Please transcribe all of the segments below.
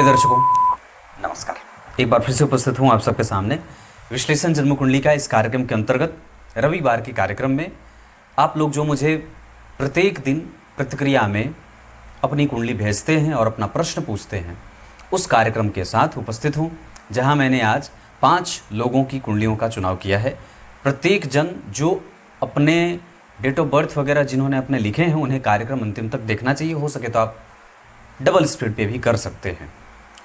प्रिय दर्शकों, नमस्कार। एक बार फिर से उपस्थित हूँ आप सबके सामने विश्लेषण जन्म कुंडली का इस कार्यक्रम के अंतर्गत। रविवार के कार्यक्रम में आप लोग जो मुझे प्रत्येक दिन प्रतिक्रिया में अपनी कुंडली भेजते हैं और अपना प्रश्न पूछते हैं, उस कार्यक्रम के साथ उपस्थित हूँ, जहाँ मैंने आज 5 लोगों की कुंडलियों का चुनाव किया है। प्रत्येक जन जो अपने डेट ऑफ बर्थ वगैरह जिन्होंने अपने लिखे हैं, उन्हें कार्यक्रम अंतिम तक देखना चाहिए। हो सके तो आप डबल स्पीड पे भी कर सकते हैं,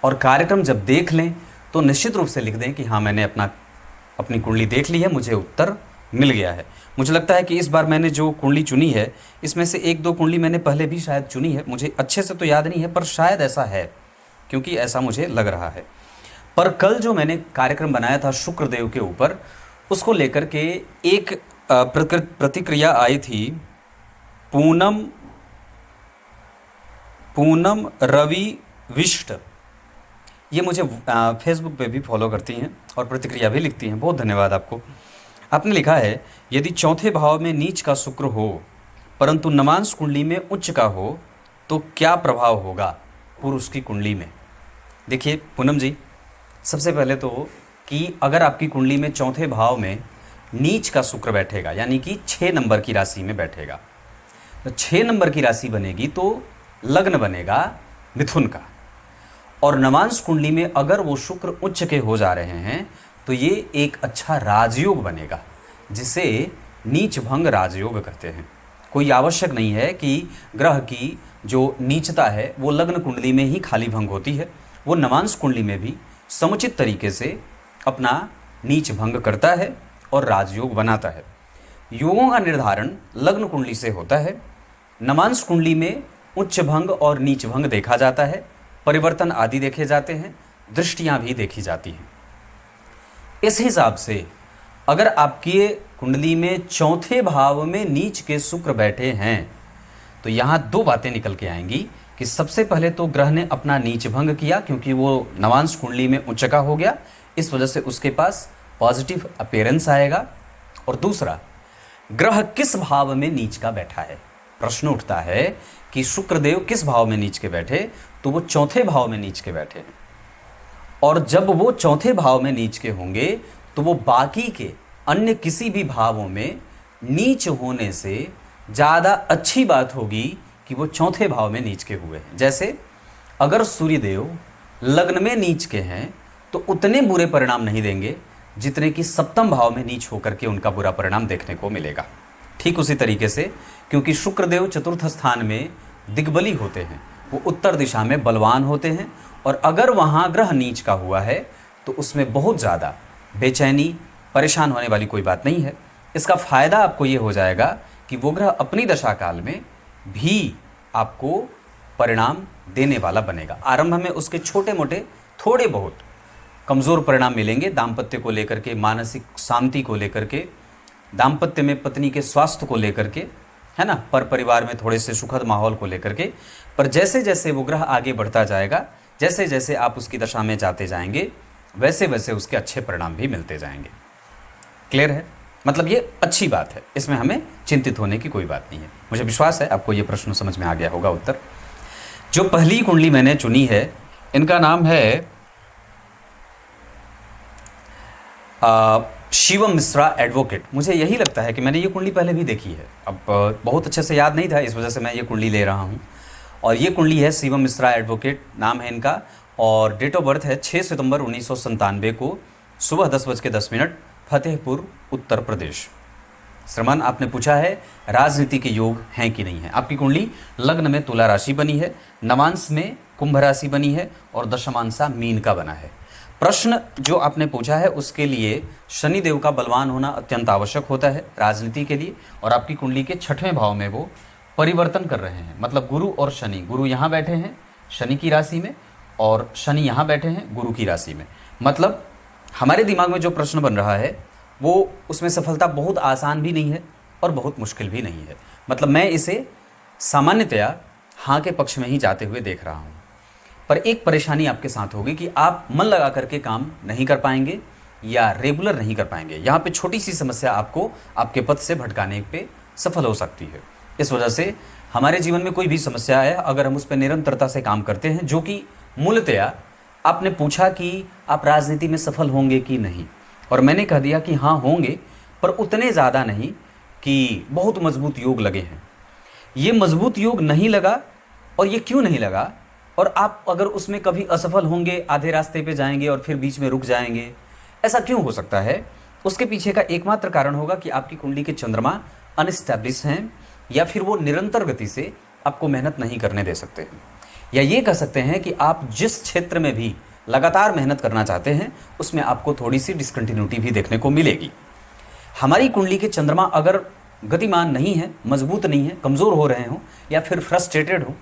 और कार्यक्रम जब देख लें तो निश्चित रूप से लिख दें कि हाँ, मैंने अपनी कुंडली देख ली है, मुझे उत्तर मिल गया है। मुझे लगता है कि इस बार मैंने जो कुंडली चुनी है, इसमें से 1-2 कुंडली मैंने पहले भी शायद चुनी है, मुझे अच्छे से तो याद नहीं है, पर शायद ऐसा है, क्योंकि ऐसा मुझे लग रहा है। पर कल जो मैंने कार्यक्रम बनाया था शुक्रदेव के ऊपर, उसको लेकर के एक प्रतिक्रिया आई थी। पूनम रवि विष्ट, ये मुझे फेसबुक पे भी फॉलो करती हैं और प्रतिक्रिया भी लिखती हैं, बहुत धन्यवाद आपको। आपने लिखा है, यदि चौथे भाव में नीच का शुक्र हो परंतु नवांश कुंडली में उच्च का हो तो क्या प्रभाव होगा पुरुष की कुंडली में। देखिए पूनम जी, सबसे पहले तो कि अगर आपकी कुंडली में चौथे भाव में नीच का शुक्र बैठेगा, यानी कि 6 नंबर की राशि में बैठेगा, तो 6 नंबर की राशि बनेगी तो लग्न बनेगा मिथुन का। और नवांश कुंडली में अगर वो शुक्र उच्च के हो जा रहे हैं तो ये एक अच्छा राजयोग बनेगा, जिसे नीच भंग राजयोग कहते हैं। कोई आवश्यक नहीं है कि ग्रह की जो नीचता है वो लग्न कुंडली में ही खाली भंग होती है, वो नवांश कुंडली में भी समुचित तरीके से अपना नीच भंग करता है और राजयोग बनाता है। योगों का निर्धारण लग्न कुंडली से होता है। नवांश कुंडली में उच्च भंग और नीच भंग देखा जाता है, परिवर्तन आदि देखे जाते हैं, दृष्टियां भी देखी जाती हैं। इस हिसाब से अगर आपकी कुंडली में चौथे भाव में नीच के शुक्र बैठे हैं तो यहाँ 2 बातें निकल के आएंगी कि सबसे पहले तो ग्रह ने अपना नीच भंग किया, क्योंकि वो नवांश कुंडली में उच्च का हो गया, इस वजह से उसके पास पॉजिटिव अपीयरेंस आएगा। और दूसरा, ग्रह किस भाव में नीच का बैठा है। प्रश्न उठता है कि शुक्रदेव किस भाव में नीच के बैठे, तो वो चौथे भाव में नीच के बैठे हैं। और जब वो चौथे भाव में नीच के होंगे तो वो बाकी के अन्य किसी भी भावों में नीच होने से ज़्यादा अच्छी बात होगी कि वो चौथे भाव में नीच के हुए हैं। जैसे अगर सूर्यदेव लग्न में नीच के हैं तो उतने बुरे परिणाम नहीं देंगे जितने कि सप्तम भाव में नीच होकर के उनका बुरा परिणाम देखने को मिलेगा। ठीक उसी तरीके से, क्योंकि शुक्रदेव चतुर्थ स्थान में दिग्बली होते हैं, वो उत्तर दिशा में बलवान होते हैं, और अगर वहाँ ग्रह नीच का हुआ है तो उसमें बहुत ज़्यादा बेचैनी, परेशान होने वाली कोई बात नहीं है। इसका फ़ायदा आपको ये हो जाएगा कि वो ग्रह अपनी दशा काल में भी आपको परिणाम देने वाला बनेगा। आरंभ में उसके छोटे मोटे थोड़े बहुत कमज़ोर परिणाम मिलेंगे, दाम्पत्य को लेकर के, मानसिक शांति को लेकर के, दाम्पत्य में पत्नी के स्वास्थ्य को लेकर के, है ना, पर परिवार में थोड़े से सुखद माहौल को लेकर के। पर जैसे जैसे वो ग्रह आगे बढ़ता जाएगा, जैसे जैसे आप उसकी दशा में जाते जाएंगे, वैसे वैसे उसके अच्छे परिणाम भी मिलते जाएंगे। क्लियर है? मतलब ये अच्छी बात है, इसमें हमें चिंतित होने की कोई बात नहीं है। मुझे विश्वास है आपको ये प्रश्न समझ में आ गया होगा उत्तर। जो पहली कुंडली मैंने चुनी है, इनका नाम है शिवम मिश्रा एडवोकेट। मुझे यही लगता है कि मैंने ये कुंडली पहले भी देखी है, अब बहुत अच्छे से याद नहीं था, इस वजह से मैं ये कुंडली ले रहा हूँ। और ये कुंडली है शिवम मिश्रा एडवोकेट, नाम है इनका, और डेट ऑफ बर्थ है 6 सितंबर 1997 को सुबह 10:10, फतेहपुर, उत्तर प्रदेश। श्रमण, आपने पूछा है राजनीति के योग हैं कि नहीं है। आपकी कुंडली लग्न में तुला राशि बनी है, नवांश में कुंभ राशि बनी है और दशमांशा मीन का बना है। प्रश्न जो आपने पूछा है उसके लिए शनिदेव का बलवान होना अत्यंत आवश्यक होता है राजनीति के लिए, और आपकी कुंडली के 6वें भाव में वो परिवर्तन कर रहे हैं। मतलब गुरु और शनि, गुरु यहाँ बैठे हैं शनि की राशि में, और शनि यहाँ बैठे हैं गुरु की राशि में। मतलब हमारे दिमाग में जो प्रश्न बन रहा है वो, उसमें सफलता बहुत आसान भी नहीं है और बहुत मुश्किल भी नहीं है। मतलब मैं इसे सामान्यतया हाँ के पक्ष में ही जाते हुए देख रहा हूँ। पर एक परेशानी आपके साथ होगी कि आप मन लगा करके काम नहीं कर पाएंगे या रेगुलर नहीं कर पाएंगे। यहाँ पे छोटी सी समस्या आपको आपके पथ से भटकाने पे सफल हो सकती है। इस वजह से हमारे जीवन में कोई भी समस्या है, अगर हम उस पर निरंतरता से काम करते हैं, जो कि मूलतया आपने पूछा कि आप राजनीति में सफल होंगे कि नहीं, और मैंने कह दिया कि हाँ होंगे, पर उतने ज़्यादा नहीं कि बहुत मजबूत योग लगे हैं। ये मजबूत योग नहीं लगा, और ये क्यों नहीं लगा, और आप अगर उसमें कभी असफल होंगे, आधे रास्ते पे जाएंगे और फिर बीच में रुक जाएंगे, ऐसा क्यों हो सकता है? उसके पीछे का एकमात्र कारण होगा कि आपकी कुंडली के चंद्रमा अनस्टैब्लिश हैं, या फिर वो निरंतर गति से आपको मेहनत नहीं करने दे सकते हैं, या ये कह सकते हैं कि आप जिस क्षेत्र में भी लगातार मेहनत करना चाहते हैं उसमें आपको थोड़ी सी डिसकंटिन्यूटी भी देखने को मिलेगी। हमारी कुंडली के चंद्रमा अगर गतिमान नहीं है, मजबूत नहीं है, कमज़ोर हो रहे हों, या फिर फ्रस्ट्रेटेड हो,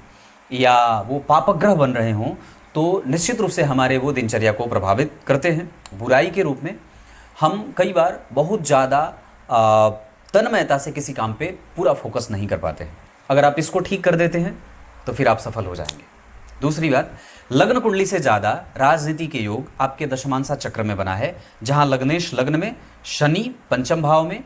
या वो पापग्रह बन रहे हों, तो निश्चित रूप से हमारे वो दिनचर्या को प्रभावित करते हैं बुराई के रूप में। हम कई बार बहुत ज़्यादा तन्मयता से किसी काम पे पूरा फोकस नहीं कर पाते हैं। अगर आप इसको ठीक कर देते हैं तो फिर आप सफल हो जाएंगे। दूसरी बात, लग्न कुंडली से ज़्यादा राजनीति के योग आपके दशमांसा चक्र में बना है, जहां लग्नेश लग्न में, शनि पंचम भाव में,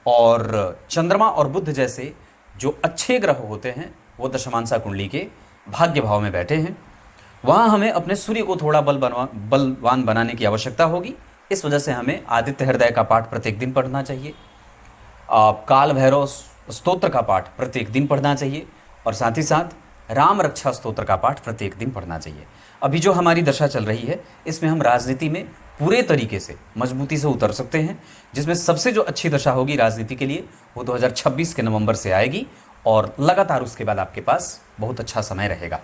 और चंद्रमा और बुध जैसे जो अच्छे ग्रह होते हैं वो दशमांसा कुंडली के भाग्य भाव में बैठे हैं। वहाँ हमें अपने सूर्य को थोड़ा बलवान बनाने की आवश्यकता होगी। इस वजह से हमें आदित्य हृदय का पाठ प्रत्येक दिन पढ़ना चाहिए, काल भैरव स्तोत्र का पाठ प्रत्येक दिन पढ़ना चाहिए, और साथ ही साथ राम रक्षा स्तोत्र का पाठ प्रत्येक दिन पढ़ना चाहिए। अभी जो हमारी दशा चल रही है इसमें हम राजनीति में पूरे तरीके से मजबूती से उतर सकते हैं, जिसमें सबसे जो अच्छी दशा होगी राजनीति के लिए वो 2026 के नवंबर से आएगी, और लगातार उसके बाद आपके पास बहुत अच्छा समय रहेगा।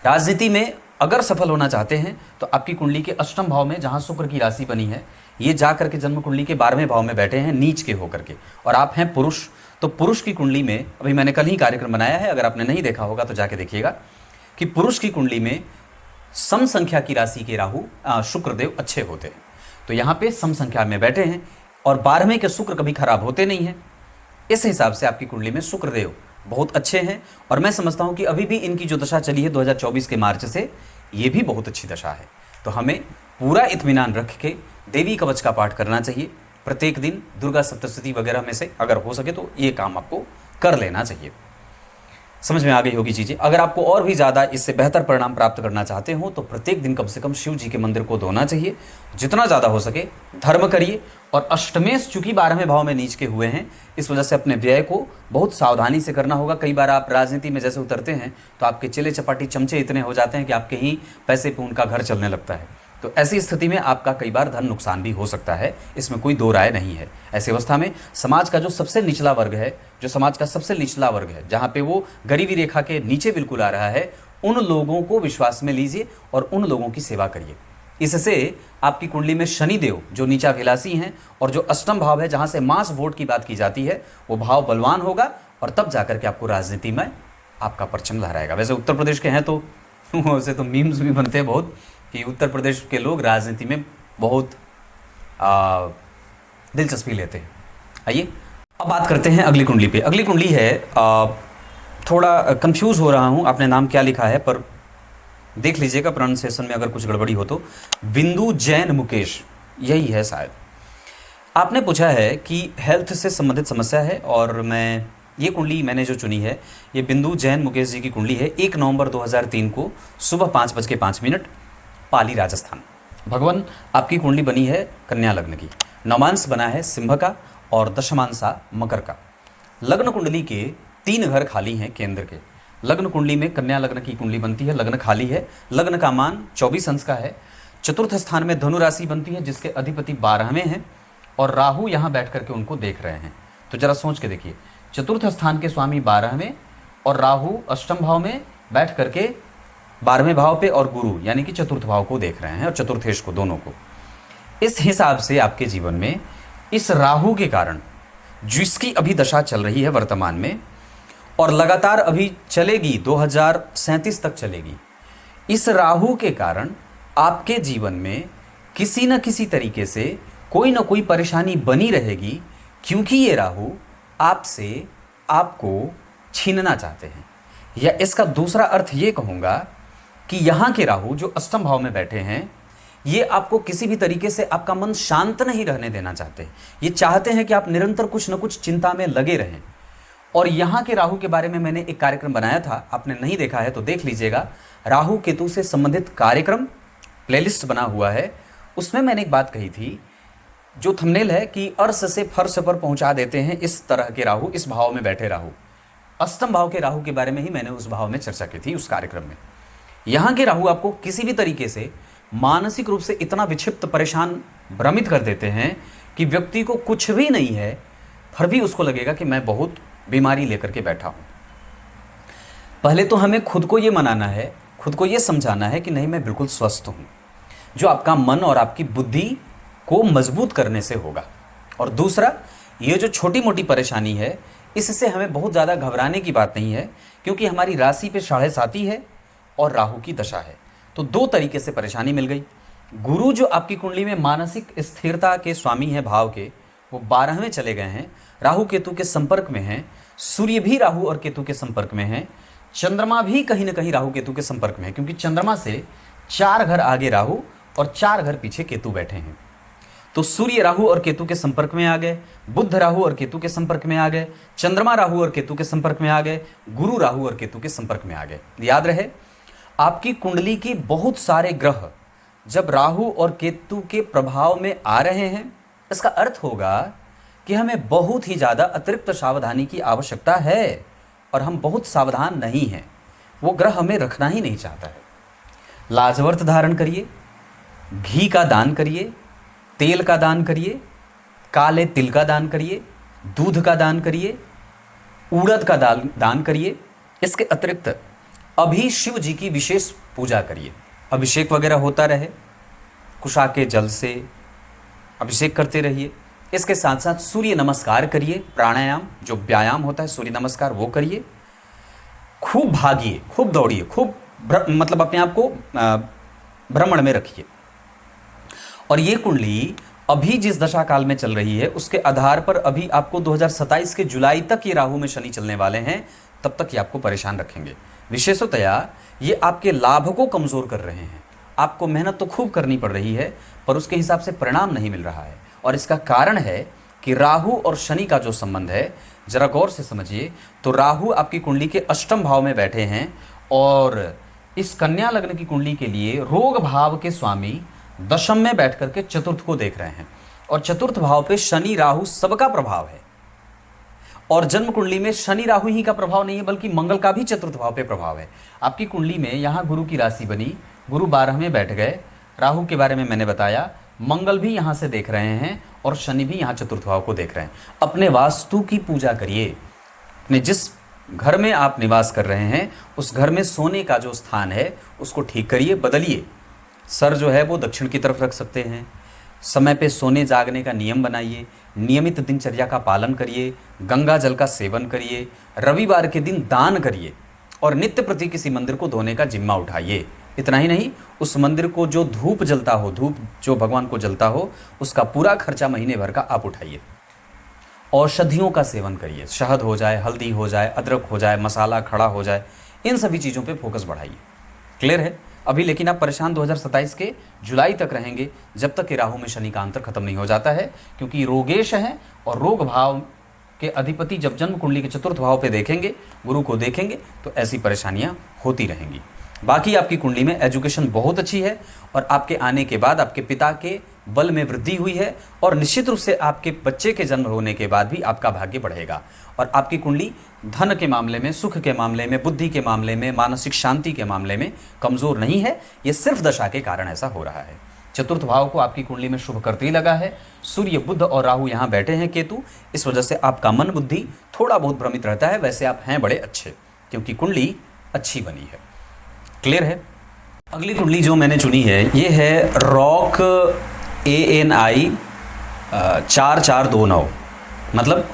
राजनीति में अगर सफल होना चाहते हैं तो आपकी कुंडली के अष्टम भाव में जहां शुक्र की राशि बनी है, ये जा करके जन्म कुंडली के 12वें भाव में बैठे हैं नीच के होकर के, और आप हैं पुरुष, तो पुरुष की कुंडली में अभी मैंने कल ही कार्यक्रम बनाया है, अगर आपने नहीं देखा होगा तो जाके देखिएगा, कि पुरुष की कुंडली में सम संख्या की राशि के राहु शुक्रदेव अच्छे होते हैं। तो यहाँ पे सम संख्या में बैठे हैं, और 12वें के शुक्र कभी खराब होते नहीं हैं। इस हिसाब से आपकी कुंडली में शुक्रदेव बहुत अच्छे हैं, और मैं समझता हूँ कि अभी भी इनकी जो दशा चली है 2024 के मार्च से, ये भी बहुत अच्छी दशा है। तो हमें पूरा इत्मीनान रख के देवी कवच का पाठ करना चाहिए प्रत्येक दिन, दुर्गा सप्तशती वगैरह में से अगर हो सके तो ये काम आपको कर लेना चाहिए। समझ में आ गई होगी चीज़ें। अगर आपको और भी ज़्यादा इससे बेहतर परिणाम प्राप्त करना चाहते हो तो प्रत्येक दिन कम से कम शिव जी के मंदिर को धोना चाहिए, जितना ज़्यादा हो सके धर्म करिए। और अष्टमेश चूंकि 12वें भाव में नीच के हुए हैं, इस वजह से अपने व्यय को बहुत सावधानी से करना होगा। कई बार आप राजनीति में जैसे उतरते हैं तो आपके चेले चपाटी चमचे इतने हो जाते हैं कि आपके ही पैसे पे उनका घर चलने लगता है। तो ऐसी स्थिति में आपका कई बार धन नुकसान भी हो सकता है, इसमें कोई दो राय नहीं है। ऐसी अवस्था में समाज का जो सबसे निचला वर्ग है, जो समाज का सबसे निचला वर्ग है, जहाँ पे वो गरीबी रेखा के नीचे बिल्कुल आ रहा है, उन लोगों को विश्वास में लीजिए और उन लोगों की सेवा करिए। इससे आपकी कुंडली में शनिदेव जो नीचाभिलाषी हैं और जो अष्टम भाव है जहाँ से मास वोट की बात की जाती है, वो भाव बलवान होगा, और तब जाकर के आपको राजनीति में आपका परचम लहराएगा। वैसे उत्तर प्रदेश के हैं तो वैसे तो मीम्स भी बनते हैं बहुत कि उत्तर प्रदेश के लोग राजनीति में बहुत दिलचस्पी लेते हैं। आइए अब बात करते हैं अगली कुंडली पे। अगली कुंडली है, थोड़ा कंफ्यूज हो रहा हूँ आपने नाम क्या लिखा है, पर देख लीजिएगा प्रोनाउंसिएशन में अगर कुछ गड़बड़ी हो तो। बिंदु जैन मुकेश, यही है शायद। आपने पूछा है कि हेल्थ से संबंधित समस्या है, और ये कुंडली मैंने जो चुनी है ये बिंदु जैन मुकेश जी की कुंडली है। 1 नवंबर 2003 को सुबह 5:05 पाली राजस्थान। भगवान आपकी कुंडली बनी है कन्या लग्न की, नवांश बना है सिंह का और दशमांशा मकर का। लग्न कुंडली के 3 घर खाली हैं केंद्र के। लग्न कुंडली में कन्या लग्न की कुंडली बनती है, लग्न खाली है, लग्न का मान 24 अंश का है। चतुर्थ स्थान में धनु राशि बनती है जिसके अधिपति 12वें हैं, और राहु यहाँ बैठ करके उनको देख रहे हैं। तो जरा सोच के देखिए, चतुर्थ स्थान के स्वामी 12वें और राहु अष्टम भाव में बैठ करके 12वें भाव पे, और गुरु यानी कि चतुर्थ भाव को देख रहे हैं, और चतुर्थेश को, दोनों को। इस हिसाब से आपके जीवन में इस राहु के कारण, जिसकी अभी दशा चल रही है वर्तमान में और लगातार अभी चलेगी, 2037 तक चलेगी, इस राहु के कारण आपके जीवन में किसी न किसी तरीके से कोई ना कोई परेशानी बनी रहेगी, क्योंकि ये राहु आपसे आपको छीनना चाहते हैं। या इसका दूसरा अर्थ ये कहूँगा कि यहाँ के राहु जो अष्टम भाव में बैठे हैं, ये आपको किसी भी तरीके से आपका मन शांत नहीं रहने देना चाहते। ये चाहते हैं कि आप निरंतर कुछ न कुछ चिंता में लगे रहें। और यहाँ के राहु के बारे में मैंने एक कार्यक्रम बनाया था, आपने नहीं देखा है तो देख लीजिएगा। राहु केतु से संबंधित कार्यक्रम प्लेलिस्ट बना हुआ है, उसमें मैंने एक बात कही थी, जो थंबनेल है कि अर्श से फर्श पर पहुंचा देते हैं इस तरह के राहु, इस भाव में बैठे राहु। अष्टम भाव के राहु के बारे में ही मैंने उस भाव में चर्चा की थी उस कार्यक्रम में। यहाँ के राहु आपको किसी भी तरीके से मानसिक रूप से इतना विक्षिप्त, परेशान, भ्रमित कर देते हैं कि व्यक्ति को कुछ भी नहीं है फिर भी उसको लगेगा कि मैं बहुत बीमारी लेकर के बैठा हूँ। पहले तो हमें खुद को ये मनाना है, खुद को ये समझाना है कि नहीं, मैं बिल्कुल स्वस्थ हूँ, जो आपका मन और आपकी बुद्धि को मजबूत करने से होगा। और दूसरा, ये जो छोटी मोटी परेशानी है, इससे हमें बहुत ज़्यादा घबराने की बात नहीं है, क्योंकि हमारी राशि पे 7.5 है और राहु की दशा है, तो 2 तरीके से परेशानी मिल गई। गुरु जो आपकी कुंडली में मानसिक स्थिरता के स्वामी हैं भाव के, वो 12वें चले गए हैं, राहु केतु के संपर्क में हैं, सूर्य भी राहु और केतु के संपर्क में हैं, चंद्रमा भी कहीं ना कहीं राहु केतु के संपर्क में है, क्योंकि चंद्रमा से 4 घर आगे राहु और 4 घर पीछे केतु बैठे हैं। तो सूर्य राहु और केतु के संपर्क में आ गए, बुध राहु और केतु के संपर्क में आ गए, चंद्रमा राहु और केतु के संपर्क में आ गए, गुरु राहु और केतु के संपर्क में आ गए। याद रहे, आपकी कुंडली के बहुत सारे ग्रह जब राहु और केतु के प्रभाव में आ रहे हैं, इसका अर्थ होगा कि हमें बहुत ही ज़्यादा अतिरिक्त सावधानी की आवश्यकता है, और हम बहुत सावधान नहीं हैं। वो ग्रह हमें रखना ही नहीं चाहता है। लाजवर्त धारण करिए, घी का दान करिए, तेल का दान करिए, काले तिल का दान करिए, दूध का दान करिए, उड़द का दान करिए। इसके अतिरिक्त अभी शिव जी की विशेष पूजा करिए, अभिषेक वगैरह होता रहे, कुशा के जल से अभिषेक करते रहिए। इसके साथ साथ सूर्य नमस्कार करिए, प्राणायाम जो व्यायाम होता है सूर्य नमस्कार वो करिए, खूब भागिए, खूब दौड़िए, खूब मतलब अपने आप को भ्रमण में रखिए। और ये कुंडली अभी जिस दशा काल में चल रही है उसके आधार पर अभी आपको 2027 के जुलाई तक ये राहु में शनि चलने वाले हैं, तब तक ये आपको परेशान रखेंगे। विशेषतया ये आपके लाभ को कमज़ोर कर रहे हैं। आपको मेहनत तो खूब करनी पड़ रही है, पर उसके हिसाब से परिणाम नहीं मिल रहा है, और इसका कारण है कि राहु और शनि का जो संबंध है, जरा गौर से समझिए। तो राहु आपकी कुंडली के अष्टम भाव में बैठे हैं, और इस कन्या लग्न की कुंडली के लिए रोग भाव के स्वामी दशम में बैठ करके चतुर्थ को देख रहे हैं, और चतुर्थ भाव पे शनि राहु सबका प्रभाव है। और जन्म कुंडली में शनि राहु ही का प्रभाव नहीं है, बल्कि मंगल का भी चतुर्थ भाव पे प्रभाव है। आपकी कुंडली में यहाँ गुरु की राशि बनी, गुरु 12 में बैठ गए, राहु के बारे में मैंने बताया, मंगल भी यहाँ से देख रहे हैं और शनि भी यहाँ चतुर्थ भाव को देख रहे हैं। अपने वास्तु की पूजा करिए। अपने जिस घर में आप निवास कर रहे हैं उस घर में सोने का जो स्थान है उसको ठीक करिए, बदलिए। सर जो है वो दक्षिण की तरफ रख सकते हैं। समय पे सोने जागने का नियम बनाइए, नियमित दिनचर्या का पालन करिए, गंगा जल का सेवन करिए, रविवार के दिन दान करिए, और नित्य प्रति किसी मंदिर को धोने का जिम्मा उठाइए। इतना ही नहीं, उस मंदिर को जो धूप जलता हो, धूप जो भगवान को जलता हो, उसका पूरा खर्चा महीने भर का आप उठाइए। औषधियों का सेवन करिए, शहद हो जाए, हल्दी हो जाए, अदरक हो जाए, मसाला खड़ा हो जाए, इन सभी चीज़ों पे फोकस बढ़ाइए। क्लियर है? अभी लेकिन आप परेशान 2027 के जुलाई तक रहेंगे, जब तक कि राहु में शनि का अंतर खत्म नहीं हो जाता है, क्योंकि रोगेश है, और रोग भाव के अधिपति जब जन्म कुंडली के चतुर्थ भाव पे देखेंगे, गुरु को देखेंगे, तो ऐसी परेशानियां होती रहेंगी। बाकी आपकी कुंडली में एजुकेशन बहुत अच्छी है, और आपके आने के बाद आपके पिता के बल में वृद्धि हुई है, और निश्चित रूप से आपके बच्चे के जन्म होने के बाद भी आपका भाग्य बढ़ेगा। और आपकी कुंडली धन के मामले में, सुख के मामले में, बुद्धि के मामले में, मानसिक शांति के मामले में कमज़ोर नहीं है। ये सिर्फ दशा के कारण ऐसा हो रहा है। चतुर्थ भाव को आपकी कुंडली में शुभ करते ही लगा है। सूर्य, बुध और राहु यहाँ बैठे हैं, केतु। इस वजह से आपका मन बुद्धि थोड़ा बहुत भ्रमित रहता है। वैसे आप हैं बड़े अच्छे, क्योंकि कुंडली अच्छी बनी है। क्लियर है? अगली कुंडली जो मैंने चुनी है ये है रॉक ANI 4429, मतलब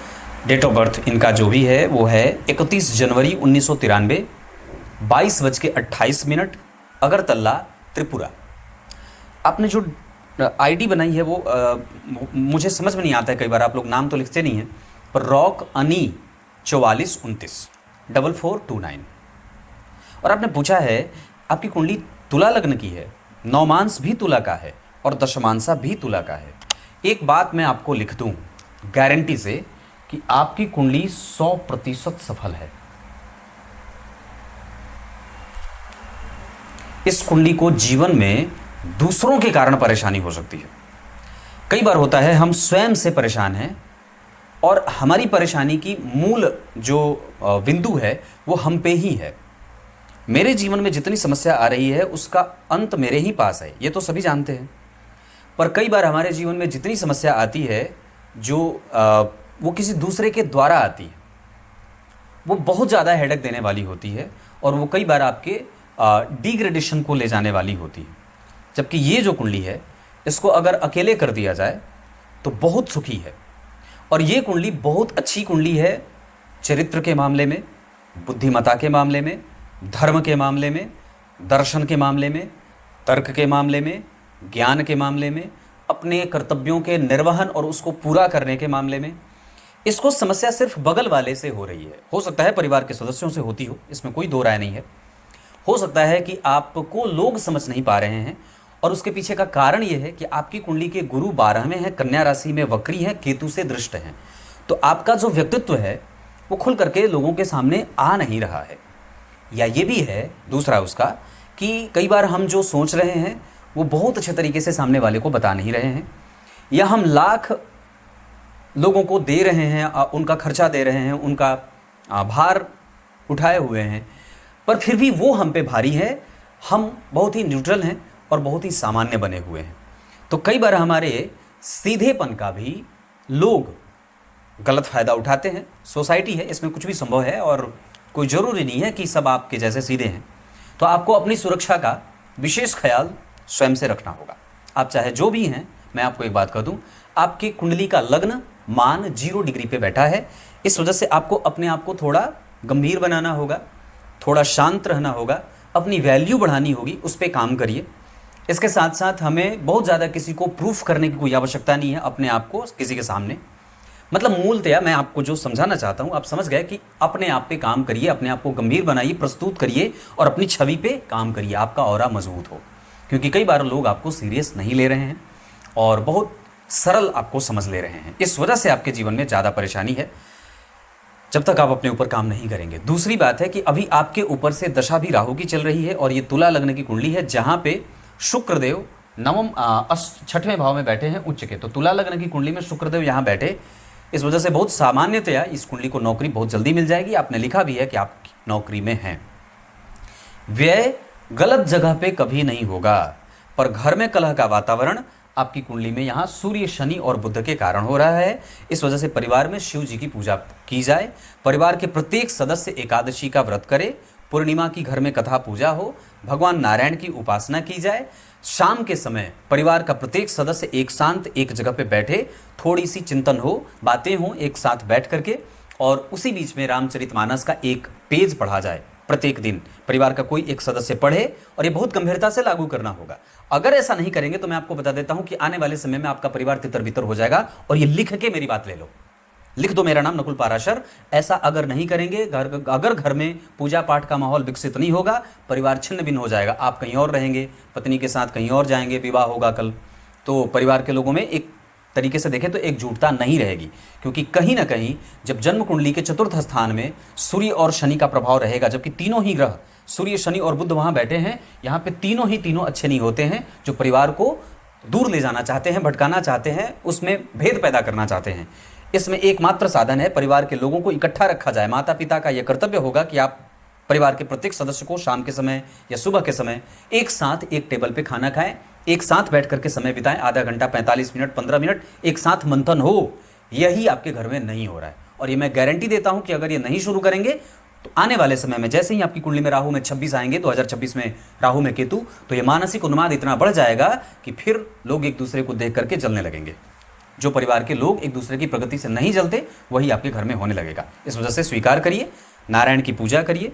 डेट ऑफ बर्थ इनका जो भी है वो है 31 जनवरी 1993, 22:28, अगरतला, त्रिपुरा। आपने जो आईडी बनाई है वो मुझे समझ में नहीं आता है, कई बार आप लोग नाम तो लिखते नहीं हैं, पर रॉक अनी 4429 4429। और आपने पूछा है आपकी कुंडली तुला लग्न की है, नौमांस भी तुला का है और दशमांसा भी तुला का है। एक बात मैं आपको लिख दूं गारंटी से कि आपकी कुंडली 100% सफल है। इस कुंडली को जीवन में दूसरों के कारण परेशानी हो सकती है। कई बार होता है हम स्वयं से परेशान हैं और हमारी परेशानी की मूल जो बिंदु है वो हम पे ही है। मेरे जीवन में जितनी समस्या आ रही है उसका अंत मेरे ही पास है, ये तो सभी जानते हैं। पर कई बार हमारे जीवन में जितनी समस्या आती है जो वो किसी दूसरे के द्वारा आती है, वो बहुत ज़्यादा हेडेक देने वाली होती है और वो कई बार आपके डिग्रेडेशन को ले जाने वाली होती है। जबकि ये जो कुंडली है इसको अगर अकेले कर दिया जाए तो बहुत सुखी है। और ये कुंडली बहुत अच्छी कुंडली है चरित्र के मामले में, बुद्धिमत्ता के मामले में, धर्म के मामले में, दर्शन के मामले में, तर्क के मामले में, ज्ञान के मामले में, अपने कर्तव्यों के निर्वहन और उसको पूरा करने के मामले में। इसको समस्या सिर्फ बगल वाले से हो रही है, हो सकता है परिवार के सदस्यों से होती हो, इसमें कोई दो राय नहीं है। हो सकता है कि आपको लोग समझ नहीं पा रहे हैं और उसके पीछे का कारण यह है कि आपकी कुंडली के गुरु 12वें हैं, कन्या राशि में वक्री हैं, केतु से दृष्ट हैं। तो आपका जो व्यक्तित्व है वो खुल करके लोगों के सामने आ नहीं रहा है। या ये भी है दूसरा उसका कि कई बार हम जो सोच रहे हैं वो बहुत अच्छे तरीके से सामने वाले को बता नहीं रहे हैं, या हम लाख लोगों को दे रहे हैं, उनका खर्चा दे रहे हैं, उनका भार उठाए हुए हैं, पर फिर भी वो हम पे भारी है। हम बहुत ही न्यूट्रल हैं और बहुत ही सामान्य बने हुए हैं। तो कई बार हमारे सीधेपन का भी लोग गलत फ़ायदा उठाते हैं। सोसाइटी है, इसमें कुछ भी संभव है और कोई ज़रूरी नहीं है कि सब आपके जैसे सीधे हैं। तो आपको अपनी सुरक्षा का विशेष ख्याल स्वयं से रखना होगा। आप चाहे जो भी हैं, मैं आपको एक बात कह दूं, आपकी कुंडली का लग्न मान 0 डिग्री पे बैठा है। इस वजह से आपको अपने आप को थोड़ा गंभीर बनाना होगा, थोड़ा शांत रहना होगा, अपनी वैल्यू बढ़ानी होगी, उस पर काम करिए। इसके साथ साथ हमें बहुत ज़्यादा किसी को प्रूफ करने की कोई आवश्यकता नहीं है अपने आप को किसी के सामने। मतलब मूलतया मैं आपको जो समझाना चाहता हूँ, आप समझ गए कि अपने आप पे काम करिए, अपने आप को गंभीर बनाइए, प्रस्तुत करिए और अपनी छवि पे काम करिए, आपका ऑरा मजबूत हो। क्योंकि कई बार लोग आपको सीरियस नहीं ले रहे हैं और बहुत सरल आपको समझ ले रहे हैं। इस वजह से आपके जीवन में ज़्यादा परेशानी है जब तक आप अपने ऊपर काम नहीं करेंगे। दूसरी बात है कि अभी आपके ऊपर से दशा भी राहु की चल रही है और ये तुला लग्न की कुंडली है जहाँ पे शुक्रदेव नवम 6वें भाव में बैठे हैं उच्च के। तो तुला लग्न की कुंडली में शुक्रदेव यहाँ बैठे, इस वजह से बहुत सामान्यतया इस कुंडली को नौकरी बहुत जल्दी मिल जाएगी। आपने लिखा भी है कि आप नौकरी में हैं। व्यय गलत जगह पे कभी नहीं होगा, पर घर में कलह का वातावरण आपकी कुंडली में यहाँ सूर्य, शनि और बुध के कारण हो रहा है। इस वजह से परिवार में शिव जी की पूजा की जाए, परिवार के प्रत्येक सदस्य एकादशी का व्रत करे, पूर्णिमा की घर में कथा पूजा हो, भगवान नारायण की उपासना की जाए। शाम के समय परिवार का प्रत्येक सदस्य एक शांत एक जगह पे बैठे, थोड़ी सी चिंतन हो, बातें हों एक साथ बैठ करके, और उसी बीच में रामचरितमानस का एक पेज पढ़ा जाए। प्रत्येक दिन परिवार का कोई एक सदस्य पढ़े और ये बहुत गंभीरता से लागू करना होगा। अगर ऐसा नहीं करेंगे तो मैं आपको बता देता हूं कि आने वाले समय में आपका परिवार तितर बितर हो जाएगा। और ये लिख के मेरी बात ले लो, लिख दो मेरा नाम नकुल पाराशर। ऐसा अगर नहीं करेंगे, अगर घर में पूजा पाठ का माहौल विकसित नहीं होगा, परिवार छिन्न भिन्न हो जाएगा। आप कहीं और रहेंगे, पत्नी के साथ कहीं और जाएंगे, विवाह होगा कल, तो परिवार के लोगों में एक तरीके से देखें तो एकजुटता नहीं रहेगी। क्योंकि कहीं ना कहीं जब जन्म कुंडली के चतुर्थ स्थान में सूर्य और शनि का प्रभाव रहेगा, जबकि तीनों ही ग्रह सूर्य, शनि और बुध वहाँ बैठे हैं, यहाँ पे तीनों अच्छे नहीं होते हैं। जो परिवार को दूर ले जाना चाहते हैं, भटकाना चाहते हैं, उसमें भेद पैदा करना चाहते हैं। इसमें एकमात्र साधन है परिवार के लोगों को इकट्ठा रखा जाए। माता पिता का यह कर्तव्य होगा कि आप परिवार के प्रत्येक सदस्य को शाम के समय या सुबह के समय एक साथ एक टेबल पे खाना खाएं, एक साथ बैठ करके समय बिताएं, आधा घंटा, 45 मिनट, 15 मिनट एक साथ मंथन हो। यही आपके घर में नहीं हो रहा है और ये मैं गारंटी देता हूं कि अगर ये नहीं शुरू करेंगे तो आने वाले समय में जैसे ही आपकी कुंडली में राहु में 26 आएंगे, 2026 में राहु में केतु, तो ये मानसिक उन्माद इतना बढ़ जाएगा कि फिर लोग एक दूसरे को देख करके जलने लगेंगे। जो परिवार के लोग एक दूसरे की प्रगति से नहीं जलते वही आपके घर में होने लगेगा। इस वजह से स्वीकार करिए, नारायण की पूजा करिए,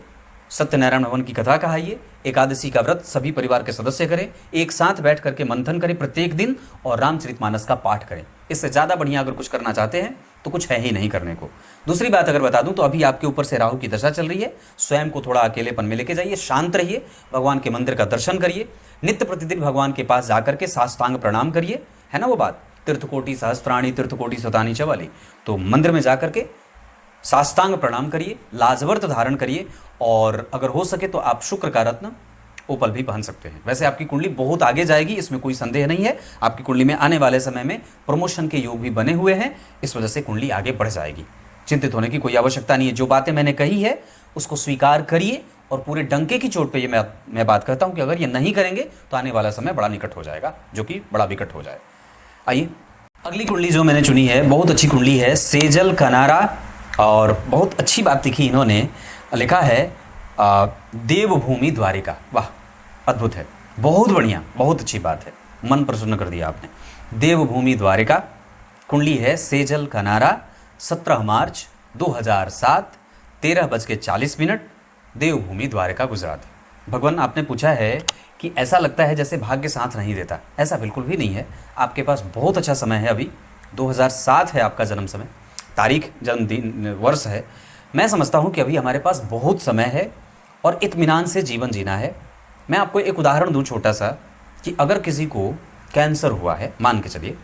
सत्यनारायण भवन की कथा कहाइए, एकादशी का व्रत सभी परिवार के सदस्य करें, एक साथ बैठ करके मंथन करें प्रत्येक दिन और रामचरितमानस का पाठ करें। इससे ज़्यादा बढ़िया अगर कुछ करना चाहते हैं तो कुछ है ही नहीं करने को। दूसरी बात अगर बता दूं तो अभी आपके ऊपर से राहु की दशा चल रही है। स्वयं को थोड़ा अकेलेपन में लेके जाइए, शांत रहिए, भगवान के मंदिर का दर्शन करिए, नित्य प्रतिदिन भगवान के पास जाकर के साष्टांग प्रणाम करिए, है ना वो बात, तीर्थकोटि सहस्त्राणी तीर्थकोटि शतानी च वाली। तो मंदिर में जाकर के साष्टांग प्रणाम करिए, लाजवर्त धारण करिए और अगर हो सके तो आप शुक्र का रत्न वो पल भी पहन सकते हैं। वैसे आपकी कुंडली बहुत आगे जाएगी, इसमें कोई संदेह नहीं है। आपकी कुंडली में आने वाले समय में प्रमोशन के योग भी बने हुए हैं, इस वजह से कुंडली आगे बढ़ जाएगी। चिंतित होने की कोई आवश्यकता नहीं है। जो बातें मैंने कही है उसको स्वीकार करिए और पूरे डंके की चोट पे ये मैं बात करता हूँ कि अगर ये नहीं करेंगे तो आने वाला समय बड़ा निकट हो जाएगा, जो कि बड़ा विकट हो जाए। आइए अगली कुंडली जो मैंने चुनी है, बहुत अच्छी कुंडली है, सेजल कनारा। और बहुत अच्छी बात लिखी इन्होंने, लिखा है देवभूमि द्वारिका। वाह, अद्भुत है, बहुत बढ़िया, बहुत अच्छी बात है, मन प्रसन्न कर दिया आपने। देवभूमि द्वारिका कुंडली है, सेजल कनारा, 17 मार्च 2007, 13:40, देवभूमि द्वारिका, गुजरात। भगवान, आपने पूछा है कि ऐसा लगता है जैसे भाग्य साथ नहीं देता। ऐसा बिल्कुल भी नहीं है, आपके पास बहुत अच्छा समय है। अभी 2007 है आपका जन्म समय, तारीख, जन्मदिन, वर्ष है। मैं समझता हूँ कि अभी हमारे पास बहुत समय है और इत्मीनान से जीवन जीना है। मैं आपको एक उदाहरण दूँ छोटा सा, कि अगर किसी को कैंसर हुआ है, मान के चलिए,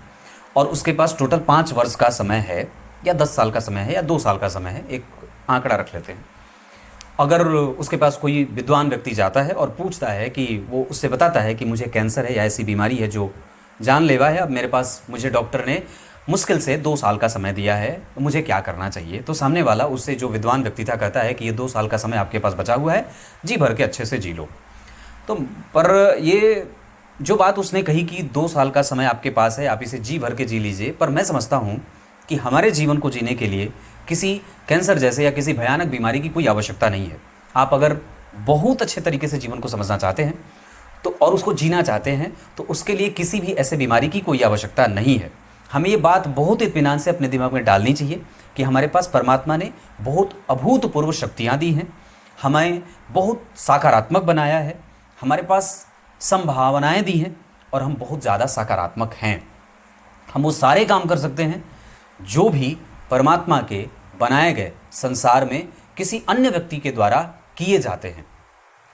और उसके पास टोटल 5 वर्ष का समय है, या 10 साल का समय है, या 2 साल का समय है, एक आंकड़ा रख लेते हैं। अगर उसके पास कोई विद्वान व्यक्ति जाता है और पूछता है कि वो उससे बताता है कि मुझे कैंसर है या ऐसी बीमारी है जो जानलेवा है, अब मेरे पास, मुझे डॉक्टर ने मुश्किल से 2 साल का समय दिया है, तो मुझे क्या करना चाहिए, तो सामने वाला उससे, जो विद्वान व्यक्ति था, कहता है कि ये 2 साल का समय आपके पास बचा हुआ है, जी भर के अच्छे से जी लो। तो पर ये जो बात उसने कही कि 2 साल का समय आपके पास है, आप इसे जी भर के जी लीजिए, पर मैं समझता हूँ कि हमारे जीवन को जीने के लिए किसी कैंसर जैसे या किसी भयानक बीमारी की कोई आवश्यकता नहीं है। आप अगर बहुत अच्छे तरीके से जीवन को समझना चाहते हैं तो, और उसको जीना चाहते हैं, तो उसके लिए किसी भी ऐसे बीमारी की कोई आवश्यकता नहीं है। हमें ये बात बहुत इत्मीनान से अपने दिमाग में डालनी चाहिए कि हमारे पास परमात्मा ने बहुत अभूतपूर्व शक्तियाँ दी हैं, हमें बहुत सकारात्मक बनाया है, हमारे पास संभावनाएं दी हैं, और हम बहुत ज़्यादा सकारात्मक हैं। हम वो सारे काम कर सकते हैं जो भी परमात्मा के बनाए गए संसार में किसी अन्य व्यक्ति के द्वारा किए जाते हैं,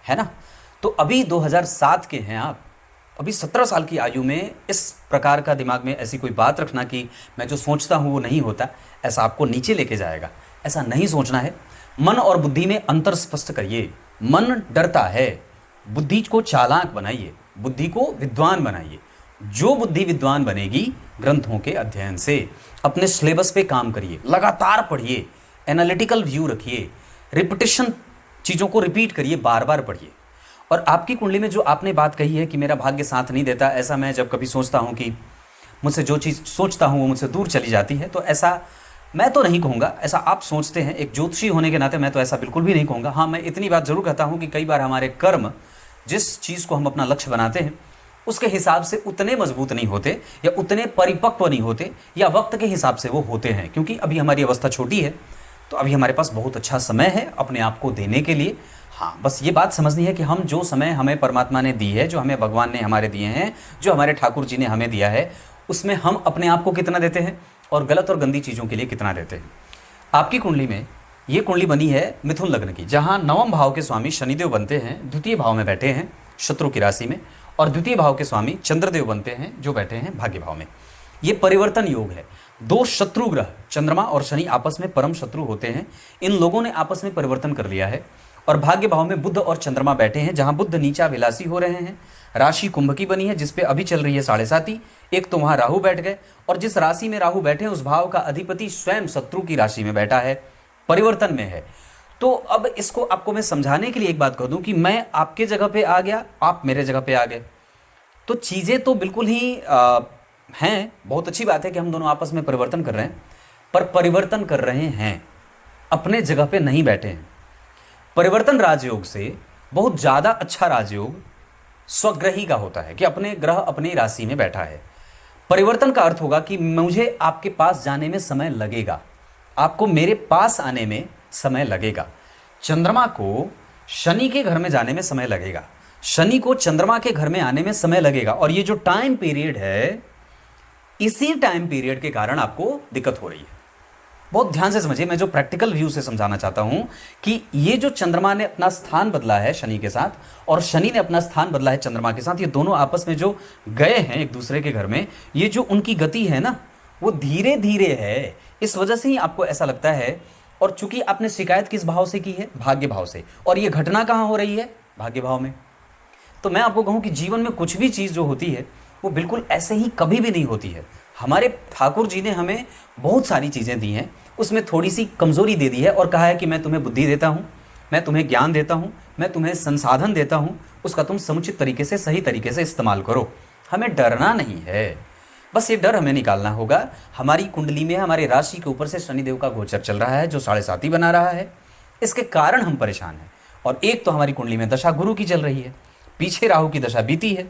है ना। तो अभी 2007 के हैं आप, अभी 17 साल की आयु में इस प्रकार का दिमाग में ऐसी कोई बात रखना कि मैं जो सोचता हूँ वो नहीं होता, ऐसा आपको नीचे लेके जाएगा। ऐसा नहीं सोचना है। मन और बुद्धि में अंतर स्पष्ट करिए। मन डरता है, बुद्धि को चालाक बनाइए, बुद्धि को विद्वान बनाइए। जो बुद्धि विद्वान बनेगी ग्रंथों के अध्ययन से। अपने सिलेबस पे काम करिए, लगातार पढ़िए, एनालिटिकल व्यू रखिए, रिपीटेशन, चीज़ों को रिपीट करिए, बार बार पढ़िए। और आपकी कुंडली में जो आपने बात कही है कि मेरा भाग्य साथ नहीं देता, ऐसा मैं जब कभी सोचता हूँ कि मुझसे जो चीज़ सोचता हूँ वो मुझसे दूर चली जाती है, तो ऐसा मैं तो नहीं कहूँगा, ऐसा आप सोचते हैं। एक ज्योतिषी होने के नाते मैं तो ऐसा बिल्कुल भी नहीं कहूँगा। हाँ, मैं इतनी बात जरूर कहता हूँ कि कई बार हमारे कर्म, जिस चीज़ को हम अपना लक्ष्य बनाते हैं, उसके हिसाब से उतने मजबूत नहीं होते, या उतने परिपक्व नहीं होते, या वक्त के हिसाब से वो होते हैं। क्योंकि अभी हमारी अवस्था छोटी है, तो अभी हमारे पास बहुत अच्छा समय है अपने आप को देने के लिए। हाँ, बस ये बात समझनी है कि हम जो समय हमें परमात्मा ने दी है, जो हमें भगवान ने हमारे दिए हैं, जो हमारे ठाकुर जी ने हमें दिया है, उसमें हम अपने आप को कितना देते हैं और गलत और गंदी चीज़ों के लिए कितना देते हैं। आपकी कुंडली में ये कुंडली बनी है मिथुन लग्न की, जहाँ 9वें भाव के स्वामी शनिदेव बनते हैं, द्वितीय भाव में बैठे हैं शत्रु की राशि में, और द्वितीय भाव के स्वामी चंद्रदेव बनते हैं जो बैठे हैं भाग्य भाव में। ये परिवर्तन योग है। 2 शत्रु ग्रह चंद्रमा और शनि आपस में परम शत्रु होते हैं। इन लोगों ने आपस में परिवर्तन कर लिया है, और भाग्य भाव में बुध और चंद्रमा बैठे हैं, जहां बुध नीचा विलासी हो रहे हैं। राशि कुंभ की बनी है, जिसपे अभी चल रही है 7.5। एक तो वहां राहु बैठ गए, और जिस राशि में राहु बैठे उस भाव का अधिपति स्वयं शत्रु की राशि में बैठा है, परिवर्तन में है। तो अब इसको आपको मैं समझाने के लिए एक बात कह दूं कि मैं आपके जगह पे आ गया, आप मेरे जगह पे आ गए, तो चीज़ें तो बिल्कुल ही हैं। बहुत अच्छी बात है कि हम दोनों आपस में परिवर्तन कर रहे हैं, पर परिवर्तन कर रहे हैं, अपने जगह पे नहीं बैठे हैं। परिवर्तन राजयोग से बहुत ज़्यादा अच्छा राजयोग स्वग्रही का होता है, कि अपने ग्रह अपनी राशि में बैठा है। परिवर्तन का अर्थ होगा कि मुझे आपके पास जाने में समय लगेगा, आपको मेरे पास आने में समय लगेगा। चंद्रमा को शनि के घर में जाने में समय लगेगा, शनि को चंद्रमा के घर में आने में समय लगेगा। और ये जो टाइम पीरियड है, इसी टाइम पीरियड के कारण आपको दिक्कत हो रही है। बहुत ध्यान से समझिए, मैं जो प्रैक्टिकल व्यू से समझाना चाहता हूं कि ये जो चंद्रमा ने अपना स्थान बदला है शनि के साथ, और शनि ने अपना स्थान बदला है चंद्रमा के साथ, ये दोनों आपस में जो गए हैं एक दूसरे के घर में, ये जो उनकी गति है ना, वो धीरे धीरे है। इस वजह से ही आपको ऐसा लगता है। और चूंकि आपने शिकायत किस भाव से की है? भाग्य भाव से। और ये घटना कहां हो रही है? भाग्य भाव में। तो मैं आपको कहूँ कि जीवन में कुछ भी चीज़ जो होती है वो बिल्कुल ऐसे ही कभी भी नहीं होती है। हमारे ठाकुर जी ने हमें बहुत सारी चीज़ें दी हैं, उसमें थोड़ी सी कमज़ोरी दे दी है और कहा है कि मैं तुम्हें बुद्धि देता हूँ, मैं तुम्हें ज्ञान देता हूँ, मैं तुम्हें संसाधन देता हूँ, उसका तुम समुचित तरीके से सही तरीके से इस्तेमाल करो। हमें डरना नहीं है, बस ये डर हमें निकालना होगा। हमारी कुंडली में हमारे राशि के ऊपर से शनिदेव का गोचर चल रहा है जो 7.5 बना रहा है, इसके कारण हम परेशान हैं। और एक तो हमारी कुंडली में दशा गुरु की चल रही है, पीछे राहु की दशा बीती है।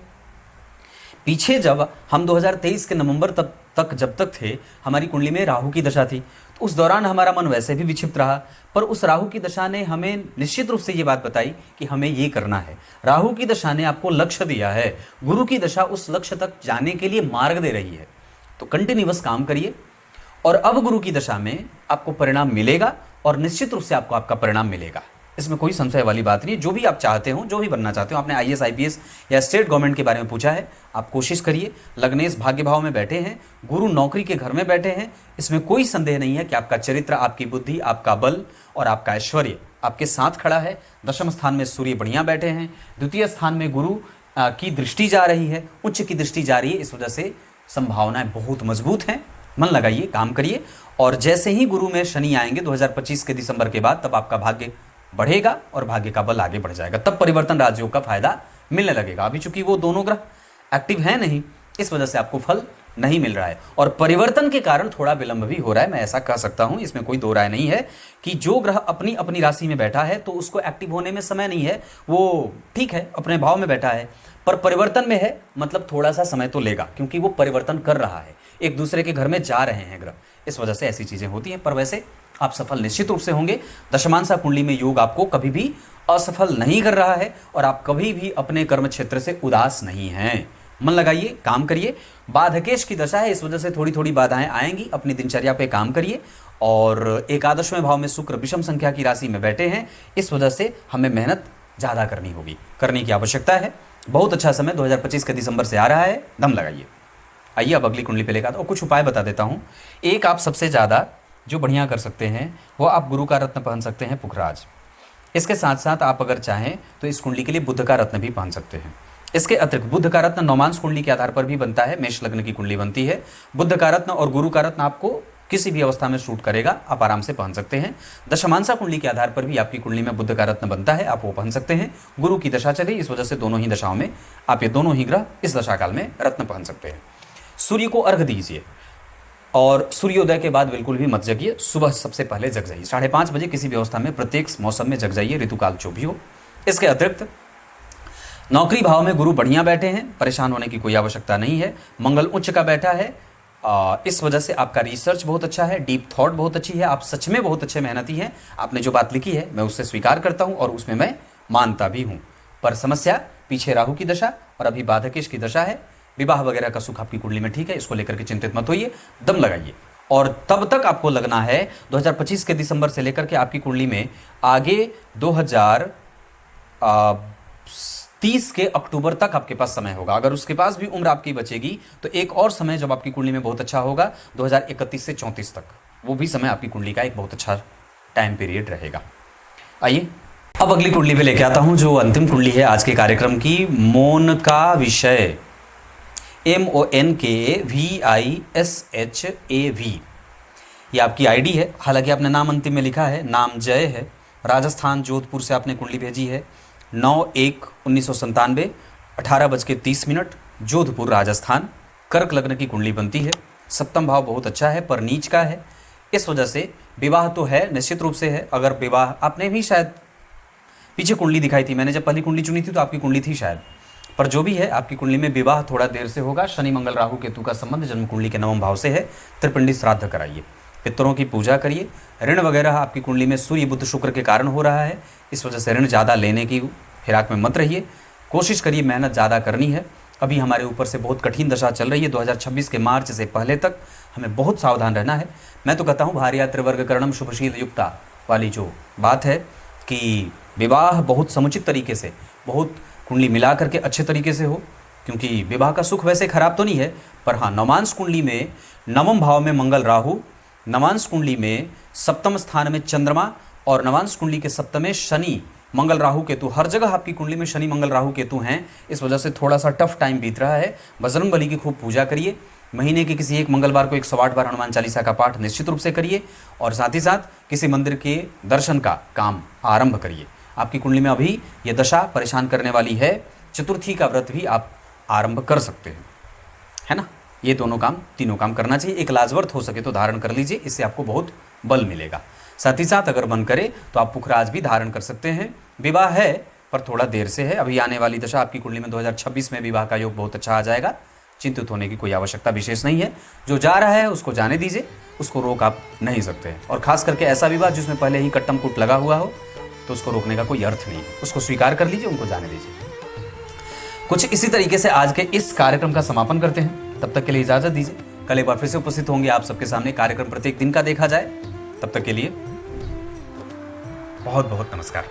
पीछे जब हम 2023 के नवंबर तक जब तक थे, हमारी कुंडली में राहु की दशा थी, तो उस दौरान हमारा मन वैसे भी विक्षिप्त रहा, पर उस राहु की दशा ने हमें निश्चित रूप से ये बात बताई कि हमें ये करना है। राहु की दशा ने आपको लक्ष्य दिया है, गुरु की दशा उस लक्ष्य तक जाने के लिए मार्ग दे रही है। तो कंटिन्यूअस काम करिए और अब गुरु की दशा में आपको परिणाम मिलेगा और निश्चित रूप से आपको आपका परिणाम मिलेगा, इसमें कोई संशय वाली बात नहीं। जो भी आप चाहते हो, जो भी बनना चाहते हो, आपने IAS IPS या स्टेट गवर्नमेंट के बारे में पूछा है, आप कोशिश करिए। लग्नेश भाग्य भाव में बैठे हैं, गुरु नौकरी के घर में बैठे हैं, इसमें कोई संदेह नहीं है कि आपका चरित्र, आपकी बुद्धि, आपका बल और आपका ऐश्वर्य आपके साथ खड़ा है। दशम स्थान में सूर्य बढ़िया बैठे हैं, द्वितीय स्थान में गुरु की दृष्टि जा रही है, उच्च की दृष्टि जा रही है, इस वजह से संभावनाएं बहुत मजबूत हैं। मन लगाइए, काम करिए और जैसे ही गुरु में शनि आएंगे 2025 के दिसंबर के बाद, तब आपका भाग्य बढ़ेगा और भाग्य का बल आगे बढ़ जाएगा, तब परिवर्तन राजयोग का फायदा मिलने लगेगा। अभी चूंकि वो दोनों ग्रह एक्टिव है नहीं, इस वजह से आपको फल नहीं मिल रहा है और परिवर्तन के कारण थोड़ा विलंब भी हो रहा है, मैं ऐसा कह सकता हूं। इसमें कोई दो राय नहीं है कि जो ग्रह अपनी अपनी राशि में बैठा है तो उसको एक्टिव होने में समय नहीं है, वो ठीक है अपने भाव में बैठा है, पर परिवर्तन में है, मतलब थोड़ा सा समय तो लेगा, क्योंकि वो परिवर्तन कर रहा है, एक दूसरे के घर में जा रहे हैं ग्रह, इस वजह से ऐसी चीजें होती हैं। पर वैसे आप सफल निश्चित रूप से होंगे। दशमांशा कुंडली में योग आपको कभी भी असफल नहीं कर रहा है और आप कभी भी अपने कर्म क्षेत्र से उदास नहीं हैं। मन लगाइए, काम करिए। बाधकेश की दशा है, इस वजह से थोड़ी थोड़ी बाधाएं आएंगी, अपनी दिनचर्या पे काम करिए। और एकादशवें भाव में शुक्र विषम संख्या की राशि में बैठे हैं, इस वजह से हमें मेहनत ज़्यादा करनी होगी, करने की आवश्यकता है। बहुत अच्छा समय 2025 के दिसंबर से आ रहा है, दम लगाइए। आइए अब अगली कुंडली पे लेकर और कुछ उपाय बता देता हूँ। एक आप सबसे ज़्यादा जो बढ़िया कर सकते हैं वो आप गुरु का रत्न पहन सकते हैं, पुखराज। इसके साथ साथ आप अगर चाहें तो इस कुंडली के लिए बुध का रत्न भी पहन सकते हैं। इसके अतिरिक्त बुध का रत्न नौमांश कुंडली के आधार पर भी बनता है, मेष लग्न की कुंडली बनती है। बुध का रत्न और गुरु का रत्न आपको किसी भी अवस्था में सूट करेगा, आप आराम से पहन सकते हैं। दशमांशा कुंडली के आधार पर भी आपकी कुंडली में बुध का रत्न बनता है, आप वो पहन सकते हैं। गुरु की दशा चली, इस वजह से दोनों ही दशाओं में आप ये दोनों ही ग्रह इस दशा काल में रत्न पहन सकते हैं। सूर्य को अर्घ दीजिए और सूर्योदय के बाद बिल्कुल भी मत जगिए, सुबह सबसे पहले जग जाइए। 5:30 बजे किसी भी अवस्था में प्रत्येक मौसम में जग जाइए, ऋतुकाल जो भी हो। इसके अतिरिक्त नौकरी भाव में गुरु बढ़िया बैठे हैं, परेशान होने की कोई आवश्यकता नहीं है। मंगल उच्च का बैठा है, इस वजह से आपका रिसर्च बहुत अच्छा है, डीप थॉट बहुत अच्छी है, आप सच में बहुत अच्छे मेहनती हैं। आपने जो बात लिखी है मैं उससे स्वीकार करता हूँ और उसमें मैं मानता भी हूँ। पर समस्या पीछे राहु की दशा और अभी बाधकेश की दशा है। विवाह वगैरह का सुख आपकी कुंडली में ठीक है, इसको लेकर के चिंतित मत होइए, दम लगाइए। और तब तक आपको लगना है 2025 के दिसंबर से लेकर के आपकी कुंडली में आगे 2030 के अक्टूबर तक आपके पास समय होगा। अगर उसके पास भी उम्र आपकी बचेगी तो एक और समय जब आपकी कुंडली में बहुत अच्छा होगा 2031 से 34 तक, वो भी समय आपकी कुंडली का एक बहुत अच्छा टाइम पीरियड रहेगा। आइए अब अगली कुंडली पे लेके आता हूं, जो अंतिम कुंडली है आज के कार्यक्रम की, मौन का विषय, MONKVISHAV। ये आपकी आईडी है, हालांकि आपने नाम अंतिम में लिखा है, नाम जय है। राजस्थान जोधपुर से आपने कुंडली भेजी है। 9/1/1997 18:30 जोधपुर राजस्थान। कर्क लग्न की कुंडली बनती है। सप्तम भाव बहुत अच्छा है पर नीच का है, इस वजह से विवाह तो है, निश्चित रूप से है। अगर विवाह आपने भी शायद पीछे कुंडली दिखाई थी, मैंने जब पहली कुंडली चुनी थी तो आपकी कुंडली थी शायद, पर जो भी है आपकी कुंडली में विवाह थोड़ा देर से होगा। शनि मंगल राहु केतु का संबंध जन्म कुंडली के 9वें भाव से है। त्रिपिंडी श्राद्ध कराइए, पितरों की पूजा करिए। ऋण वगैरह आपकी कुंडली में सूर्य बुध शुक्र के कारण हो रहा है, इस वजह से ऋण ज़्यादा लेने की फिराक में मत रहिए, कोशिश करिए, मेहनत ज़्यादा करनी है। अभी हमारे ऊपर से बहुत कठिन दशा चल रही है, 2026 के मार्च से पहले तक हमें बहुत सावधान रहना है। मैं तो कहता हूँ भार्या त्रिवर्ग करणम शुभशील युक्ता वाली जो बात है कि विवाह बहुत समुचित तरीके से, बहुत कुंडली मिला करके अच्छे तरीके से हो, क्योंकि विवाह का सुख वैसे खराब तो नहीं है, पर हाँ नवांश कुंडली में 9वें भाव में मंगल राहु, नवांश कुंडली में 7वें स्थान में चंद्रमा और नवांश कुंडली के 7वें शनि मंगल राहु केतु, हर जगह आपकी कुंडली में शनि मंगल राहु केतु हैं, इस वजह से थोड़ा सा टफ टाइम बीत रहा है। बजरंगबली की खूब पूजा करिए, महीने के किसी एक मंगलवार को 108 बार हनुमान चालीसा का पाठ निश्चित रूप से करिए, और साथ ही साथ किसी मंदिर के दर्शन का काम आरंभ करिए। आपकी कुंडली में अभी ये दशा परेशान करने वाली है, चतुर्थी का व्रत भी आप आरंभ कर सकते हैं, है ना। ये दोनों काम, तीनों काम करना चाहिए। एक लाजवर्त हो सके तो धारण कर लीजिए, इससे आपको बहुत बल मिलेगा। साथ ही साथ अगर मन करे तो आप पुखराज भी धारण कर सकते हैं। विवाह है पर थोड़ा देर से है, अभी आने वाली दशा आपकी कुंडली में 2026 में विवाह का योग बहुत अच्छा आ जाएगा, चिंतित होने की कोई आवश्यकता विशेष नहीं है। जो जा रहा है उसको जाने दीजिए, उसको रोक आप नहीं सकते हैं। और खास करके ऐसा विवाह जिसमें पहले ही कट्टम कुट लगा हुआ हो तो उसको रोकने का कोई अर्थ नहीं है, उसको स्वीकार कर लीजिए, उनको जाने दीजिए। कुछ इसी तरीके से आज के इस कार्यक्रम का समापन करते हैं, तब तक के लिए इजाजत दीजिए। कल एक बार फिर से उपस्थित होंगे आप सबके सामने, कार्यक्रम प्रत्येक दिन का देखा जाए। तब तक के लिए बहुत बहुत नमस्कार।